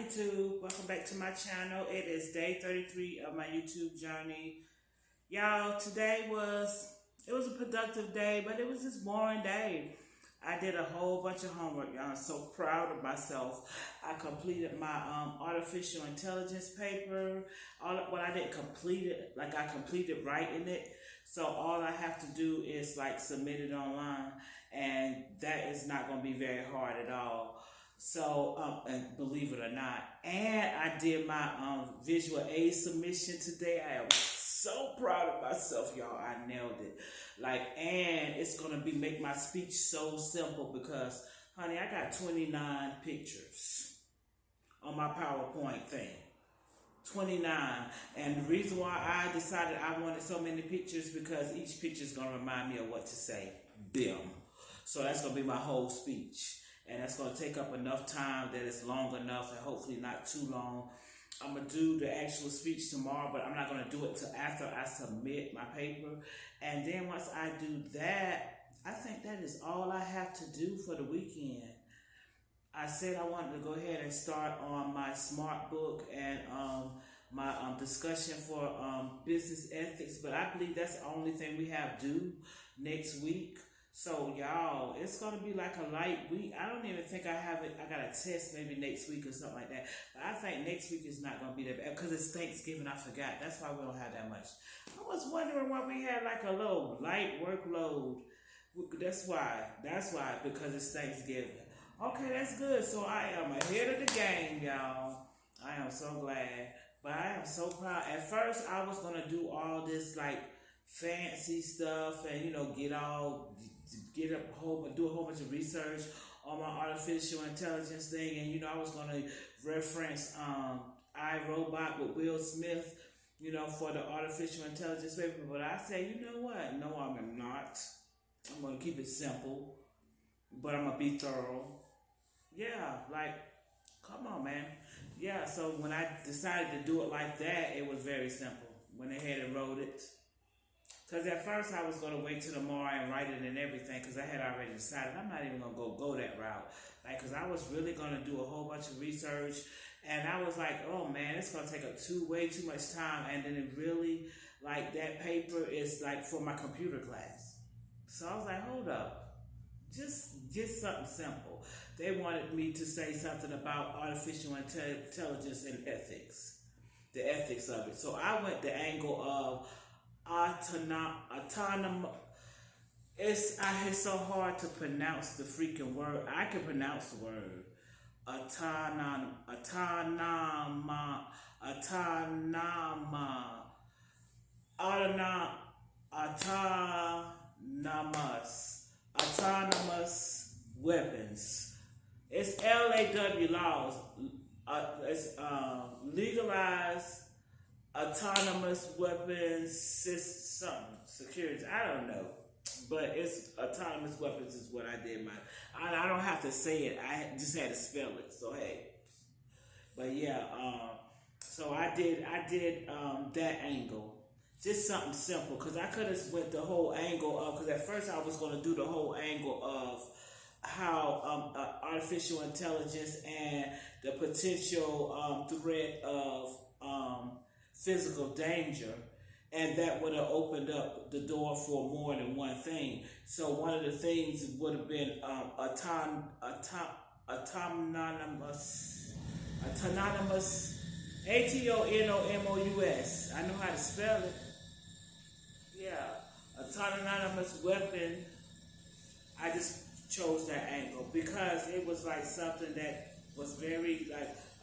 YouTube, welcome back to my channel. It is day 33 of my YouTube journey. Y'all, it was a productive day, but it was just boring day. I did a whole bunch of homework, y'all. I'm so proud of myself. I completed my artificial intelligence paper. I didn't complete it, like I completed writing it. So all I have to do is like submit it online, and that is not going to be very hard at all. So, and believe it or not, and I did my visual aid submission today. I am so proud of myself, y'all. I nailed it. And it's gonna make my speech so simple because, honey, I got 29 pictures on my PowerPoint thing. 29, and the reason why I decided I wanted so many pictures because each picture is gonna remind me of what to say. Them. So that's gonna be my whole speech. And that's going to take up enough time that it's long enough and hopefully not too long. I'm going to do the actual speech tomorrow, but I'm not going to do it till after I submit my paper. And then once I do that, I think that is all I have to do for the weekend. I said I wanted to go ahead and start on my SMART book and my discussion for business ethics, but I believe that's the only thing we have due next week. So y'all, it's gonna be like a light week. I don't even think I have it. I got a test maybe next week or something like that. But I think next week is not gonna be that bad because it's Thanksgiving. I forgot. That's why we don't have that much. I was wondering why we had like a little light workload. That's why because it's Thanksgiving. Okay, that's good. So I am ahead of the game, y'all. I am so glad, but I am so proud. At first, I was gonna do all this like fancy stuff and do a whole bunch of research on my artificial intelligence thing, and I was gonna reference iRobot with Will Smith, for the artificial intelligence paper. But I say, you know what? No, I'm not. I'm gonna keep it simple, but I'm gonna be thorough. Yeah, come on, man. Yeah. So when I decided to do it like that, it was very simple. Went ahead and wrote it. Because at first I was going to wait till tomorrow and write it and everything because I had already decided I'm not even going to go that route. Because I was really going to do a whole bunch of research. And I was like, oh man, it's going to take up way too much time. And then it really, that paper is for my computer class. So I was like, hold up. Just something simple. They wanted me to say something about artificial intelligence and ethics. The ethics of it. So I went the angle of autonomous. It's so hard to pronounce the freaking word. I can pronounce the word autonomous, weapons. It's LAW laws. It's legalized autonomous weapons system security. I don't know, but it's autonomous weapons is what I did. I don't have to say it. I just had to spell it. So hey, but yeah. So I did that angle. Just something simple because I could have went the whole angle of because at first I was going to do the whole angle of how artificial intelligence and the potential threat of physical danger, and that would have opened up the door for more than one thing. So one of the things would have been autonomous, ATONOMOUS. I know how to spell it. Yeah, autonomous weapon. I just chose that angle because it was something that was very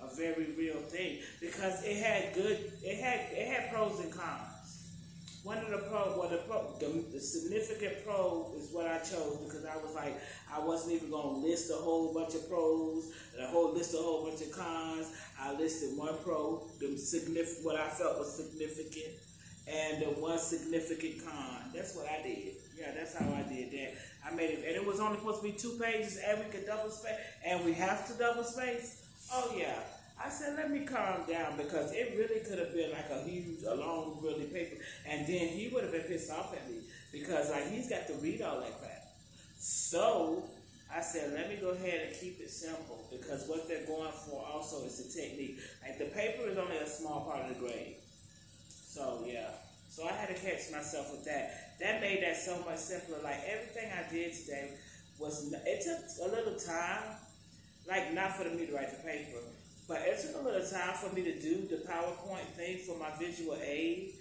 a very real thing because it had pros and cons. One of the the significant pro is what I chose because I was I wasn't even going to list a whole bunch of pros and a whole bunch of cons. I listed one pro, what I felt was significant, and the one significant con. That's what I did. Yeah, that's how I did that. I made it, and it was only supposed to be 2 pages, and we could double space, and we have to double space. Oh yeah. I said, let me calm down because it really could have been a long, really paper, and then he would have been pissed off at me because he's got to read all that crap. So I said, let me go ahead and keep it simple because what they're going for also is the technique. Like the paper is only a small part of the grade. So yeah. So I had to catch myself with that. That made that so much simpler. Like everything I did today it took a little time, like not for me to write the paper, but it took a little time for me to do the PowerPoint thing for my visual aid.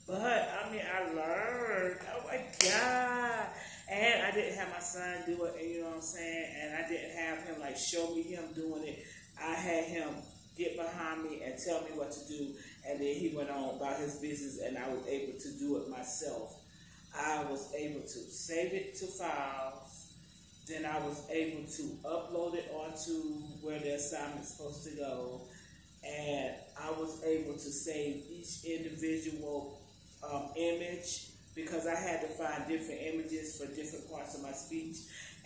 But I mean, I learned. Oh my God! And I didn't have my son do it. You know what I'm saying? And I didn't have him like show me him doing it. I had him get behind me and tell me what to do, and then he went on about his business, and I was able to do it myself. I was able to save it to files. Then I was able to upload it onto where the assignment's supposed to go, and I was able to save each individual image because I had to find different images for different parts of my speech.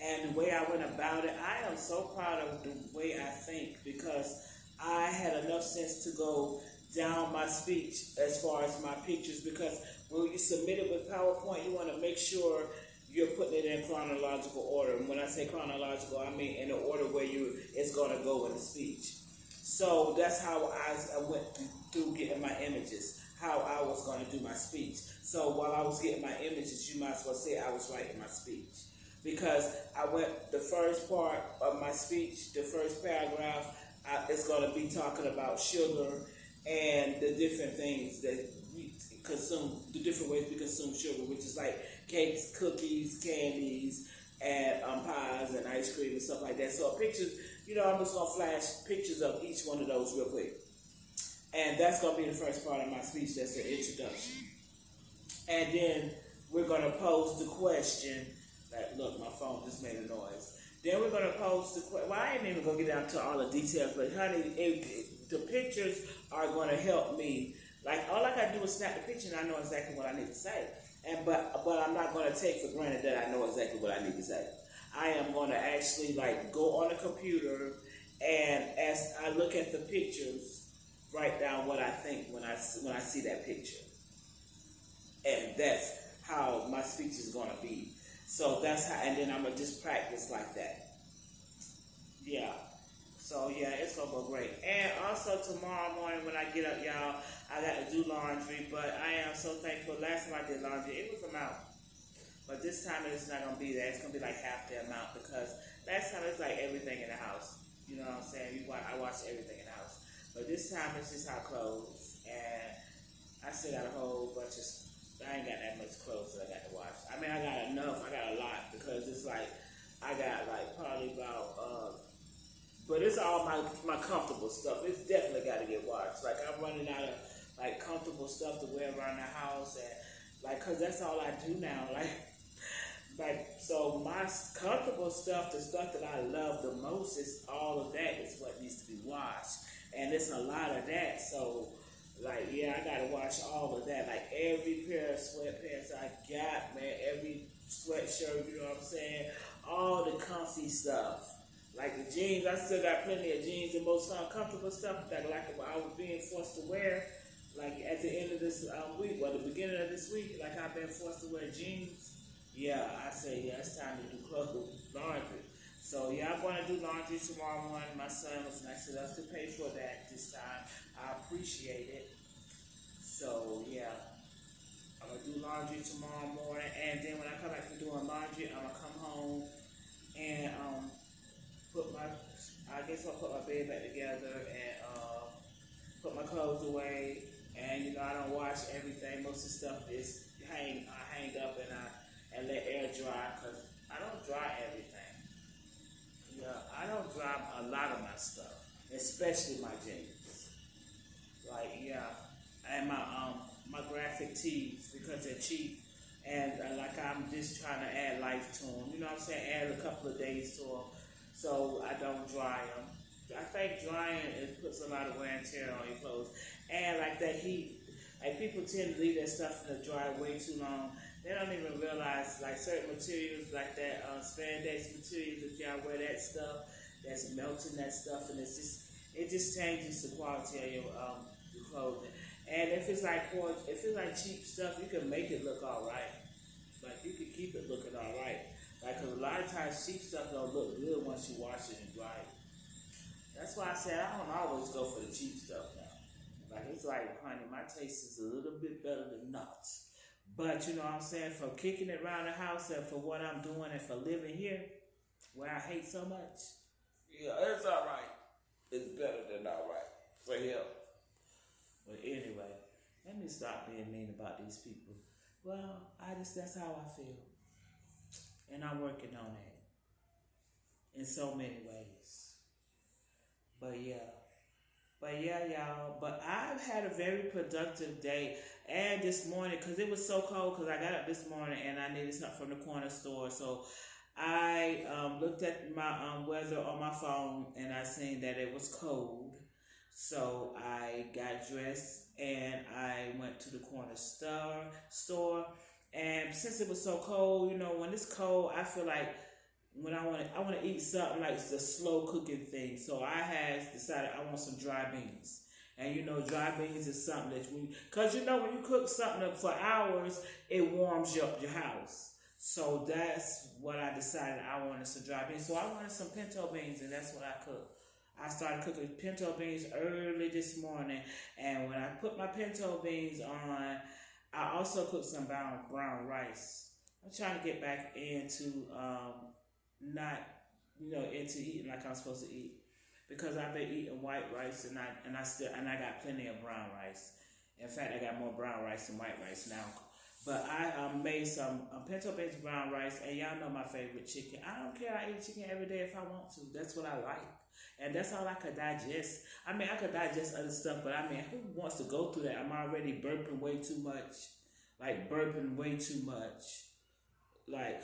And the way I went about it, I am so proud of the way I think because I had enough sense to go down my speech as far as my pictures, because when you submit it with PowerPoint, you want to make sure you're putting it in chronological order. And when I say chronological, I mean in the order where it's going to go in the speech. So that's how I went through getting my images, how I was going to do my speech. So while I was getting my images, you might as well say I was writing my speech. Because I went, the first part of my speech, the first paragraph, it's going to be talking about sugar and the different things that we consume, the different ways we consume sugar, which is like cakes, cookies, candies, and pies and ice cream and stuff like that. So pictures, I'm just going to flash pictures of each one of those real quick. And that's going to be the first part of my speech. That's the introduction. And then we're going to pose the question. Like, look, my phone just made a noise. Then we're going to pose the question. Well, I ain't even going to get down to all the details, but honey, the pictures are going to help me. Like, all I got to do is snap the picture and I know exactly what I need to say. But I'm not going to take for granted that I know exactly what I need to say. I am going to actually, like, go on the computer and as I look at the pictures, write down what I think when I see that picture. And that's how my speech is going to be. So that's how, and then I'm going to just practice like that. Yeah. So yeah, it's going to go great. And also tomorrow morning when I get up, y'all, I got to do laundry, but I am so thankful. Last time I did laundry, it was an amount. But this time it's not going to be that. It's going to be like half the amount because last time it's like everything in the house. You know what I'm saying? I watch everything in the house. But this time it's just our clothes. And I still got a whole bunch of, I ain't got that much clothes that I got to wash. I mean, I got enough. I got a lot because it's like, I got like probably about, but it's all my comfortable stuff. It's definitely got to get washed. Like I'm running out of like comfortable stuff to wear around the house and like, cause that's all I do now. Like, so my comfortable stuff, the stuff that I love the most is all of that is what needs to be washed. And it's a lot of that. So like, yeah, I gotta wash all of that. Like every pair of sweatpants I got, man, every sweatshirt, you know what I'm saying? All the comfy stuff. Like the jeans, I still got plenty of jeans and most comfortable stuff that like I was being forced to wear. Like at the end of this week, well, the beginning of this week, like I've been forced to wear jeans. Yeah, I say, yeah, it's time to do laundry. So yeah, I'm going to do laundry tomorrow morning. My son was nice enough to pay for that this time. I appreciate it. So yeah, I'm going to do laundry tomorrow morning. And then when I come back from doing laundry, I'm going to come home and I guess I'll put my bed back together and put my clothes away. And I don't wash everything. Most of the stuff is I hang up and let air dry because I don't dry everything. Yeah, I don't dry a lot of my stuff, especially my jeans. Like yeah, and my graphic tees because they're cheap and like I'm just trying to add life to them. You know what I'm saying? Add a couple of days to them so I don't dry them. I think drying puts a lot of wear and tear on your clothes, and like that heat. Like people tend to leave their stuff in the dryer way too long. They don't even realize like certain materials like that spandex materials. If y'all wear that stuff, that's melting that stuff, and it just changes the quality of your clothing. And if it's like cheap stuff, you can make it look all right. Like you can keep it looking all right. Like, 'cause a lot of times sheep stuff don't look good once you wash it and dry it. That's why I said I don't always go for the cheap stuff now. Like, it's like, honey, my taste is a little bit better than nuts. But you know what I'm saying? For kicking it around the house and for what I'm doing and for living here, where I hate so much, yeah, it's all right. It's better than all right for him. But anyway, let me stop being mean about these people. Well, that's how I feel. And I'm working on that in so many ways. But yeah, y'all. But I've had a very productive day. And this morning, because it was so cold, because I got up this morning and I needed something from the corner store. So I looked at my weather on my phone and I seen that it was cold. So I got dressed and I went to the corner store. And since it was so cold, you know, when it's cold, I feel like when I want to eat something like the slow cooking thing. So I had decided I want some dry beans. And you know, dry beans is something that because you know when you cook something for hours, it warms you up your house. So that's what I decided I wanted, some dry beans. So I wanted some pinto beans, and that's what I cooked. I started cooking pinto beans early this morning, and when I put my pinto beans on, I also cooked some brown rice. I'm trying to get back into not, you know, into eating like I'm supposed to eat, because I've been eating white rice and I got plenty of brown rice. In fact, I got more brown rice than white rice now. But I made some pinto beans brown rice, and y'all know my favorite chicken. I don't care. I eat chicken every day if I want to. That's what I like. And that's all I could digest. I mean, I could digest other stuff, but I mean, who wants to go through that? I'm already burping way too much. Like, burping way too much. Like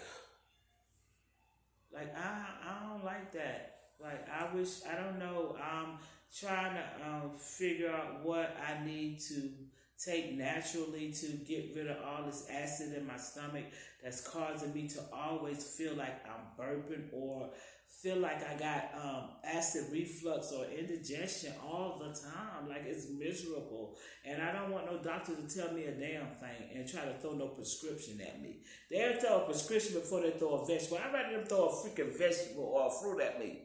I don't like that. Like, I don't know. I'm trying to figure out what I need to take naturally to get rid of all this acid in my stomach that's causing me to always feel like I'm burping or feel like I got acid reflux or indigestion all the time. Like, it's miserable. And I don't want no doctor to tell me a damn thing and try to throw no prescription at me. They'll throw a prescription before they throw a vegetable. I'd rather them throw a freaking vegetable or a fruit at me.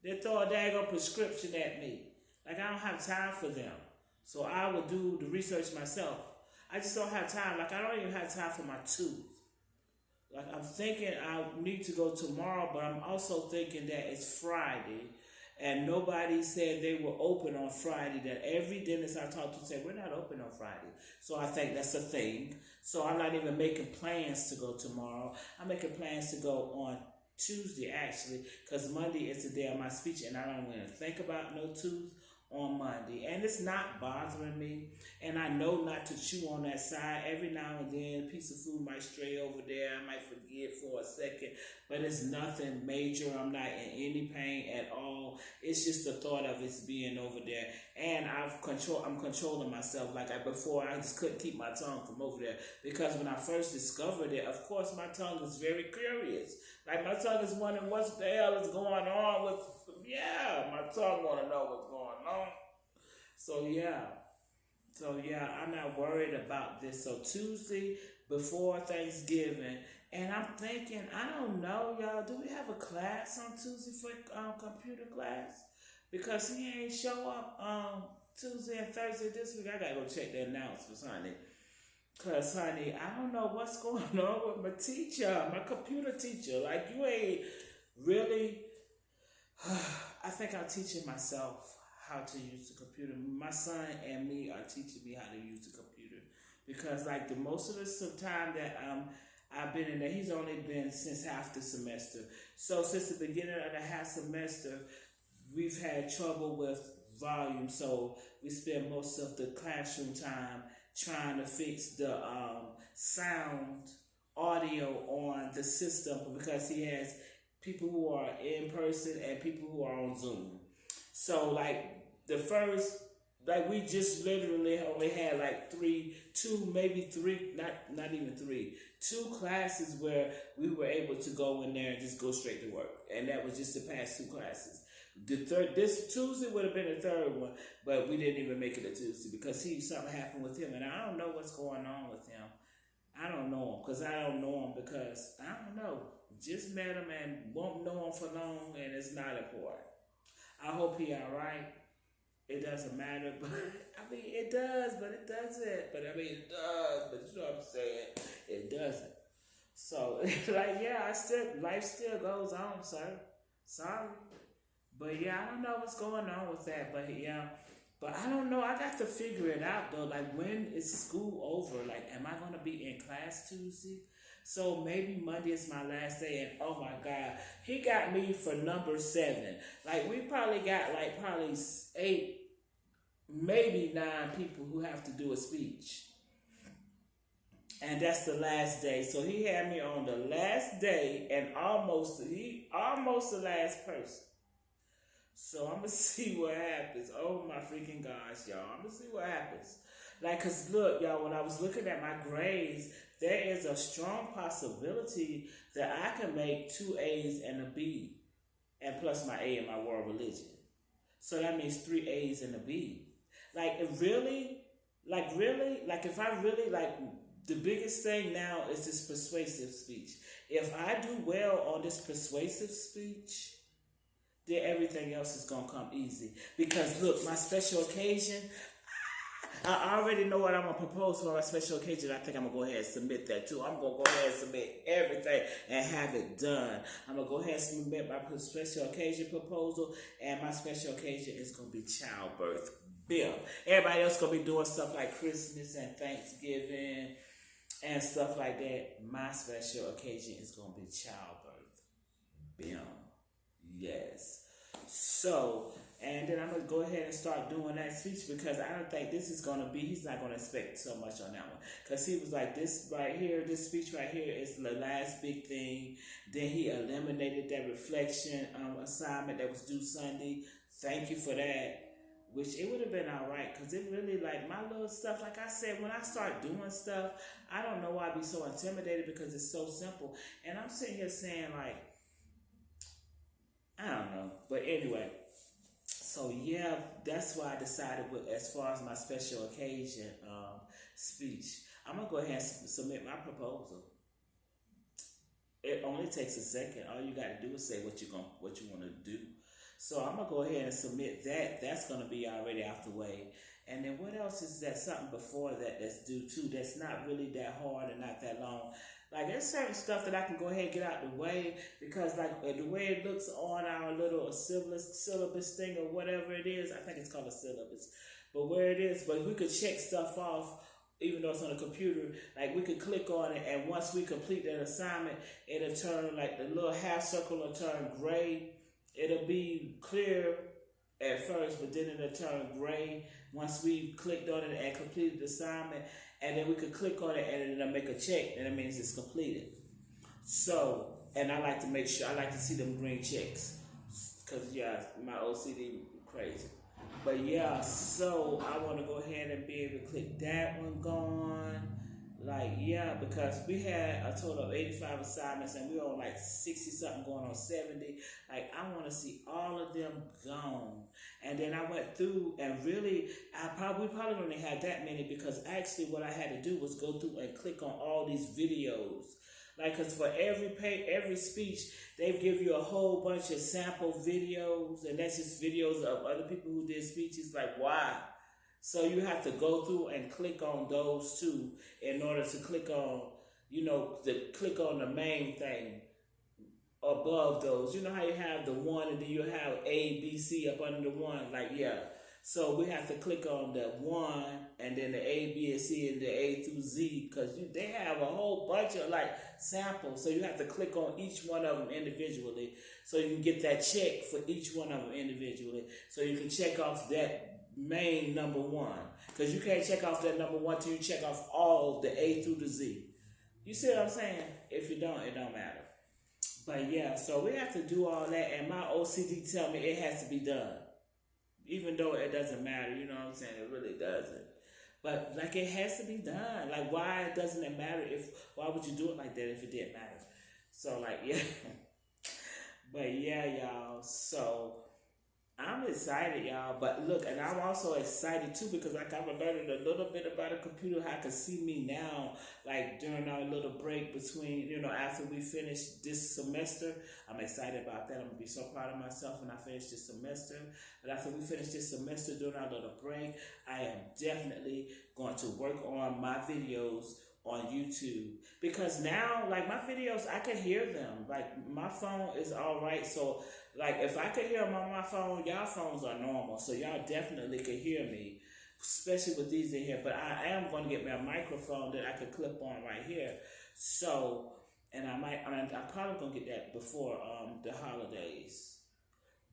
They throw a daggone prescription at me. Like, I don't have time for them. So I will do the research myself. I just don't have time. Like, I don't even have time for my tooth. Like, I'm thinking I need to go tomorrow, but I'm also thinking that it's Friday, and nobody said they were open on Friday. That every dentist I talked to said, we're not open on Friday. So I think that's a thing. So I'm not even making plans to go tomorrow. I'm making plans to go on Tuesday, actually, because Monday is the day of my speech, and I don't want to think about no tooth on Monday. And it's not bothering me, and I know not to chew on that side. Every now and then a piece of food might stray over there. I might forget for a second, but it's nothing major. I'm not in any pain at all. It's just the thought of it being over there, and I'm controlling myself. Like, before, I just couldn't keep my tongue from over there, because when I first discovered it, of course my tongue is very curious. Like, my tongue is wondering what the hell is going on with, my tongue want to know what's going on. So yeah, I'm not worried about this. So Tuesday before Thanksgiving, and I'm thinking, I don't know, y'all, do we have a class on Tuesday for computer class? Because he ain't show up Tuesday and Thursday this week. I gotta go check the announcements, honey. Because, honey, I don't know what's going on with my teacher, my computer teacher. Like, you ain't really... I think I'm teaching myself how to use the computer. My son and me are teaching me how to use the computer. Because, like, the most of the time that I've been in there, he's only been since half the semester. So, since the beginning of the half semester, we've had trouble with volume. So, we spend most of the classroom time trying to fix the sound audio on the system, because he has people who are in person and people who are on Zoom. So, like, the first, like, we just literally only had like two classes where we were able to go in there and just go straight to work. And that was just the past two classes. This Tuesday would have been the third one, but we didn't even make it a Tuesday because something happened with him, and I don't know what's going on with him. I don't know him because I don't know him because I don't know. Just met him and won't know him for long, and it's not important. I hope he all right. It doesn't matter, but I mean it does, but it doesn't. But I mean it does, but you know what I'm saying? It doesn't. So like yeah, I still life still goes on, sir. Sorry. But yeah, I don't know what's going on with that. But yeah. But I don't know. I got to figure it out though. Like when is school over? Like am I gonna be in class Tuesday? So maybe Monday is my last day and oh my God, he got me for number 7. Like we probably got like probably 8, maybe 9 people who have to do a speech. And that's the last day. So he had me on the last day and almost the last person. So I'm gonna see what happens. Oh my freaking gosh, y'all. I'm gonna see what happens. Like, cause look, y'all, when I was looking at my grades, there is a strong possibility that I can make 2 A's and a B, and plus my A in my world religion. So that means 3 A's and a B. Like, it really, like if I really like, the biggest thing now is this persuasive speech. If I do well on this persuasive speech, then everything else is gonna come easy. Because look, my special occasion, I already know what I'm gonna propose for my special occasion. I think I'm gonna go ahead and submit that too. I'm gonna go ahead and submit everything and have it done. I'm gonna go ahead and submit my special occasion proposal, and my special occasion is gonna be childbirth. Bill. Everybody else gonna be doing stuff like Christmas and Thanksgiving and stuff like that. My special occasion is gonna be childbirth. Bam. Yes. So, and then I'm going to go ahead and start doing that speech because I don't think this is going to be, he's not going to expect so much on that one. Because he was like, this right here, this speech right here is the last big thing. Then he eliminated that reflection assignment that was due Sunday. Thank you for that. Which it would have been all right because it really, like, my little stuff, like I said, when I start doing stuff, I don't know why I be so intimidated because it's so simple. And I'm sitting here saying, like, I don't know. But anyway, so yeah, that's why I decided with, as far as my special occasion speech, I'm going to go ahead and submit my proposal. It only takes a second. All you got to do is say what you want to do. So I'm going to go ahead and submit that. That's going to be already out the way. And then what else is that? Something before that that's due too. That's not really that hard and not that long. Like there's certain stuff that I can go ahead and get out the way because like the way it looks on our little syllabus thing or whatever it is, I think it's called a syllabus. But where it is, but we could check stuff off even though it's on a computer, like we could click on it and once we complete that assignment, it'll turn like the little half circle will turn gray. It'll be clear at first, but then it'll turn gray once we clicked on it and completed the assignment. And then we could click on it and it'll make a check, and that means it's completed. So, and I like to make sure, I like to see them green checks. Because, yeah, my OCD crazy. But, yeah, so I want to go ahead and be able to click that one gone. Like, yeah, because we had a total of 85 assignments and we were on like 60-something going on 70. Like, I want to see all of them gone. And then I went through and really, we probably only had that many because actually what I had to do was go through and click on all these videos. Like, because for every speech, they give you a whole bunch of sample videos, and that's just videos of other people who did speeches. Like, why? So you have to go through and click on those too in order to click on, click on the main thing above those. You know how you have the one and then you have A, B, C up under the one? Like, yeah. So we have to click on the one and then the A, B, and C and the A through Z because they have a whole bunch of like samples. So you have to click on each one of them individually so you can get that check for each one of them individually. So you can check off that main number one because you can't check off that number one till you check off all the A through the Z. You see what I'm saying? If you don't, it don't matter. But yeah, so we have to do all that, and my OCD tell me it has to be done, even though it doesn't matter. You know what I'm saying? It really doesn't. But like it has to be done. Like why doesn't it matter why would you do it like that if it didn't matter? So like yeah. But yeah, y'all. So I'm excited, y'all. But look, and I'm also excited too because like I've learned a little bit about a computer, how I can see me now, like during our little break between, after we finish this semester. I'm excited about that. I'm gonna be so proud of myself when I finish this semester. But after we finish this semester during our little break, I am definitely going to work on my videos on YouTube because now, like my videos, I can hear them. Like my phone is all right, so like if I could hear them on my phone, y'all phones are normal, so y'all definitely could hear me, especially with these in here. But I am going to get me a microphone that I could clip on right here. So, and I'm probably gonna get that before the holidays.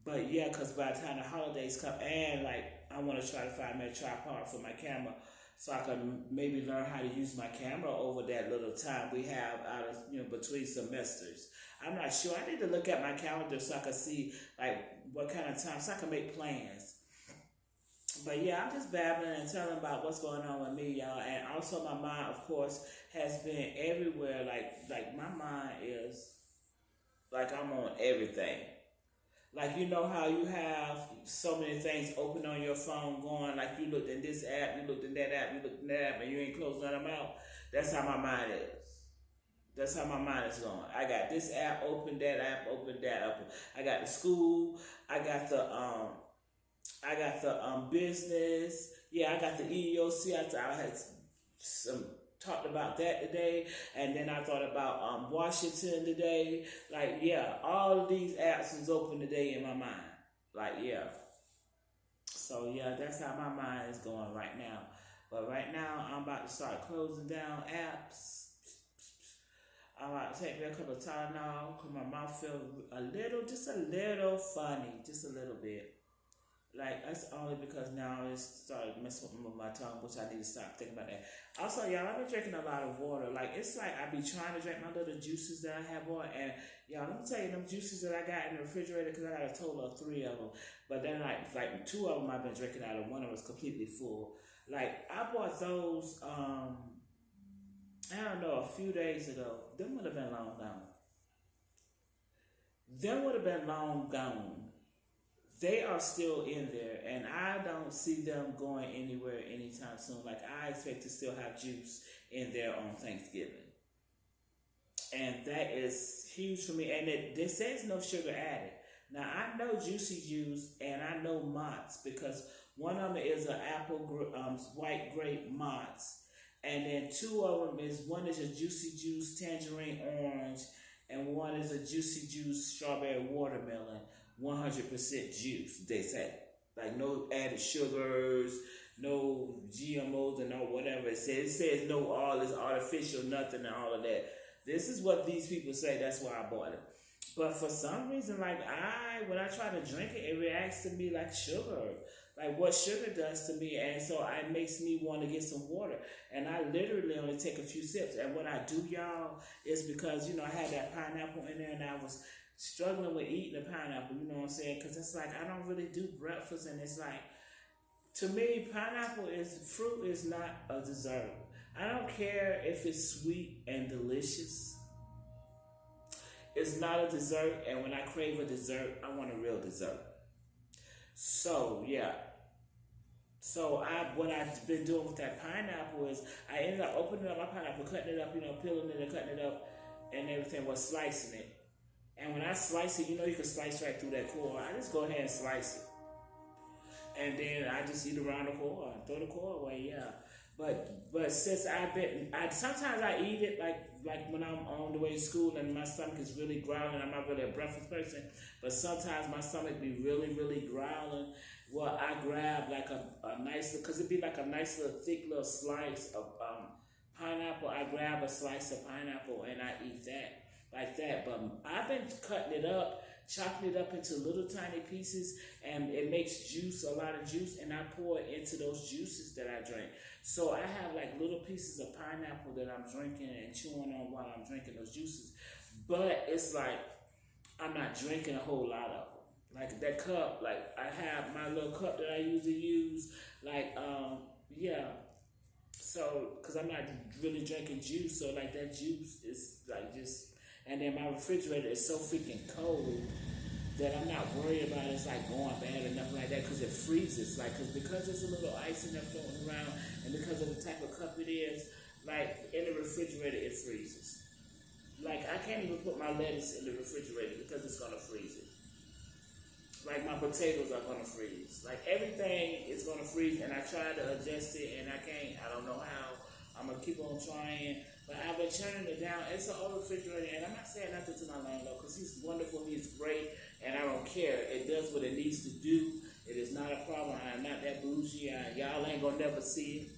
But yeah, because by the time the holidays come, and like I want to try to find me a tripod for my camera, so I can maybe learn how to use my camera over that little time we have out of between semesters. I'm not sure. I need to look at my calendar so I can see like what kind of time so I can make plans. But yeah, I'm just babbling and telling about what's going on with me, y'all. And also my mind, of course, has been everywhere. Like my mind is like I'm on everything. Like you know how you have so many things open on your phone going, like you looked in this app, you looked in that app, you looked in that app, and you ain't closed none of them out. That's how my mind is. That's how my mind is going. I got this app open, that app open, that open. I got the school. I got the business. Yeah, I got the EEOC. I had some talked about that today, and then I thought about Washington today. Like, yeah, all of these apps is open today in my mind. Like, yeah. So yeah, that's how my mind is going right now. But right now, I'm about to start closing down apps. I'm about to take me a couple of Tylenol because my mouth feels just a little funny, just a little bit. Like that's only because now it's started messing with my tongue, which I need to stop thinking about that. Also, y'all, I've been drinking a lot of water. Like it's like I be trying to drink my little juices that I have on, and y'all, let me tell you, them juices that I got in the refrigerator because I got a total of 3 of them. But then like 2 of them I've been drinking out of. One of them was completely full. Like I bought those. I don't know, a few days ago. Them would have been long gone. Them would have been long gone. They are still in there, and I don't see them going anywhere anytime soon. Like I expect to still have juice in there on Thanksgiving, and that is huge for me. And it says no sugar added. Now I know Juicy Juice, and I know Mott's because one of them is an apple white grape Mott's, and then 2 of them is one is a Juicy Juice tangerine orange, and one is a Juicy Juice strawberry watermelon. 100% juice, they say. Like no added sugars, no GMOs and no whatever. It says no all this artificial nothing and all of that. This is what these people say, that's why I bought it. But for some reason, like when I try to drink it, it reacts to me like sugar. Like what sugar does to me, and so it makes me want to get some water. And I literally only take a few sips. And what I do, y'all, is because I had that pineapple in there, and I was struggling with eating the pineapple, you know what I'm saying? Because it's like I don't really do breakfast, and it's like to me, fruit is not a dessert. I don't care if it's sweet and delicious. It's not a dessert, and when I crave a dessert, I want a real dessert. So yeah. So what I've been doing with that pineapple is I ended up opening up my pineapple, cutting it up, peeling it and cutting it up, and everything was slicing it. And when I slice it, you can slice right through that core. I just go ahead and slice it. And then I just eat around the core and throw the core away, yeah. But since sometimes I eat it like when I'm on the way to school and my stomach is really growling. I'm not really a breakfast person, but sometimes my stomach be really, really growling. Well, I grab like a nice, because it'd be like a nice little thick little slice of pineapple. I grab a slice of pineapple and I eat that like that. But I've been cutting it up, chopping it up into little tiny pieces, and it makes juice, a lot of juice, and I pour it into those juices that I drink. So I have like little pieces of pineapple that I'm drinking and chewing on while I'm drinking those juices. But it's like I'm not drinking a whole lot of them. Like that cup, like I have my little cup that I usually use, yeah. So, because I'm not really drinking juice, so like that juice is like just, and then my refrigerator is so freaking cold. that I'm not worried about it's like going bad or nothing like that because it freezes. Like, because there's a little ice in there floating around and because of the type of cup it is, like in the refrigerator it freezes. Like I can't even put my lettuce in the refrigerator because it's gonna freeze it. Like my potatoes are gonna freeze. Like everything is gonna freeze, and I tried to adjust it, and I can't. I don't know how. I'm gonna keep on trying, but I've been turning it down. It's an old refrigerator, and I'm not saying nothing to my landlord because he's wonderful, he's great, and I don't care. It does what it needs to do. It is not a problem. I'm not that bougie. Y'all ain't gonna never see it.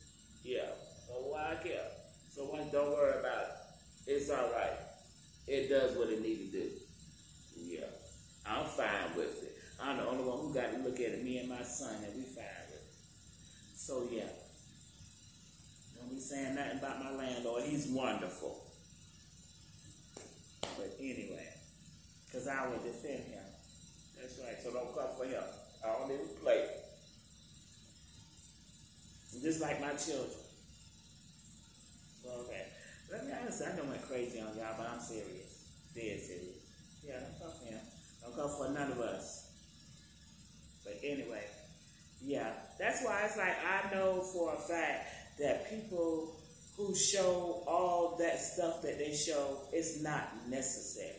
Yeah. So why I care? So don't worry about it. It's all right. It does what it needs to do. Yeah. I'm fine with it. I'm the only one who got to look at it, me and my son, and we fine with it. So yeah. Don't be saying nothing about my landlord. He's wonderful. But anyway, because I would defend him. That's right. So don't come for him. I don't even play. Just like my children. Okay. Let me honestly, I know I went crazy on y'all, but I'm serious. Dead serious. Yeah, don't come for him. Don't come for none of us. But anyway, yeah. That's why it's like I know for a fact that people who show all that stuff that they show is not necessary.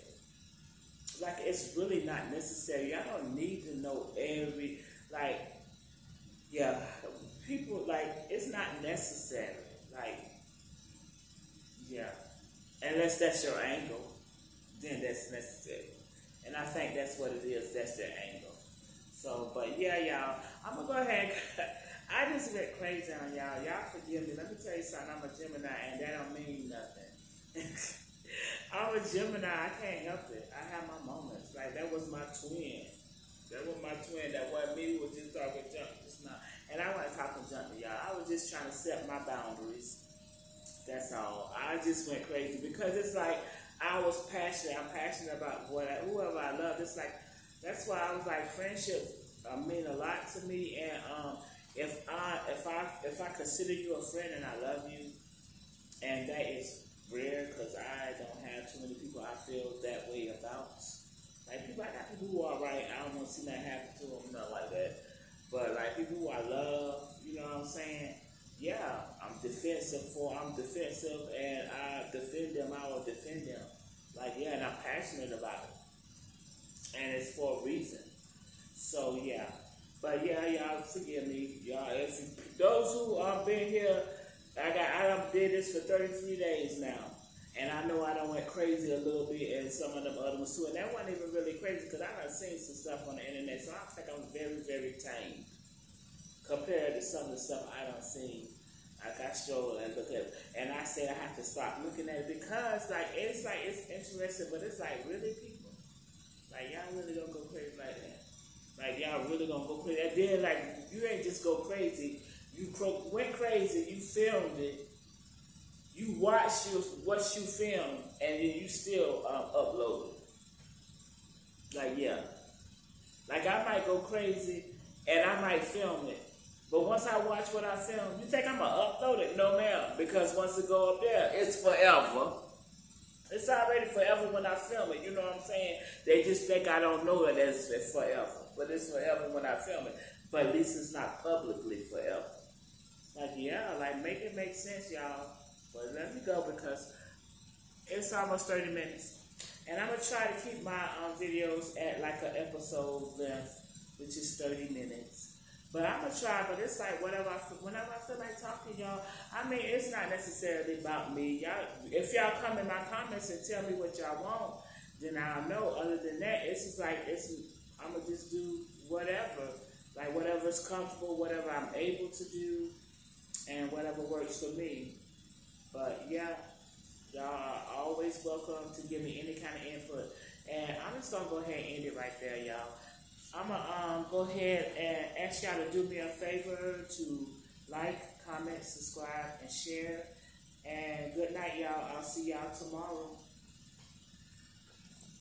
Like, it's really not necessary. Y'all don't need to know people, it's not necessary. Unless that's your angle, then that's necessary. And I think that's what it is, that's their angle. So, but yeah, y'all, I'm going to go ahead. I just went crazy on y'all. Y'all forgive me. Let me tell you something. I'm a Gemini, and that don't mean nothing. I'm a Gemini. I can't help it. I have my moments. Like, that was my twin. That was my twin. That wasn't me who was just talking junk just now. And I wasn't talking junk to y'all. I was just trying to set my boundaries. That's all. I just went crazy because it's like I was passionate. I'm passionate about whoever I love. It's like, that's why I was like, friendship mean a lot to me. And if I consider you a friend and I love you, and that is rare because I don't have too many people I feel that way about. Like, I got people who are right. I don't want to see that happen to them, nothing like that. But like people who I love, you know what I'm saying? Yeah, I'm defensive, and I defend them. I will defend them. Like, yeah, and I'm passionate about it, and it's for a reason. So yeah, but yeah, y'all forgive me, y'all. If those who been here, I done did this for 33 days now, and I know I done went crazy a little bit, and some of them other ones too, and that wasn't even really crazy because I done seen some stuff on the internet, so I think I'm very, very tame compared to some of the stuff I done seen. Like, I stroll and look at it, and I said I have to stop looking at it because it's interesting, but it's like, really, people, like, y'all really gonna go crazy like that? Like, y'all really gonna go crazy? And then, like, you ain't just go crazy. You went crazy. You filmed it. You watched what you filmed, and then you still upload it. Like, yeah. Like, I might go crazy, and I might film it. But once I watch what I film, you think I'm going to upload it? No, ma'am. Because once it go up there, it's forever. It's already forever when I film it. You know what I'm saying? They just think I don't know it as forever. But it's forever when I film it. But at least it's not publicly forever. Like, yeah, like, make it make sense, y'all. But let me go because it's almost 30 minutes. And I'm going to try to keep my videos at like an episode length, which is 30 minutes. But I'm going to try, but it's like whenever I feel like talking, y'all, I mean, it's not necessarily about me. Y'all, if y'all come in my comments and tell me what y'all want, then I'll know. Other than that, it's just like, I'm going to just do whatever. Like, whatever's comfortable, whatever I'm able to do, and whatever works for me. But, yeah, y'all are always welcome to give me any kind of input. And I'm just going to go ahead and end it right there, y'all. I'm going to go ahead and ask y'all to do me a favor to like, comment, subscribe, and share. And good night, y'all. I'll see y'all tomorrow.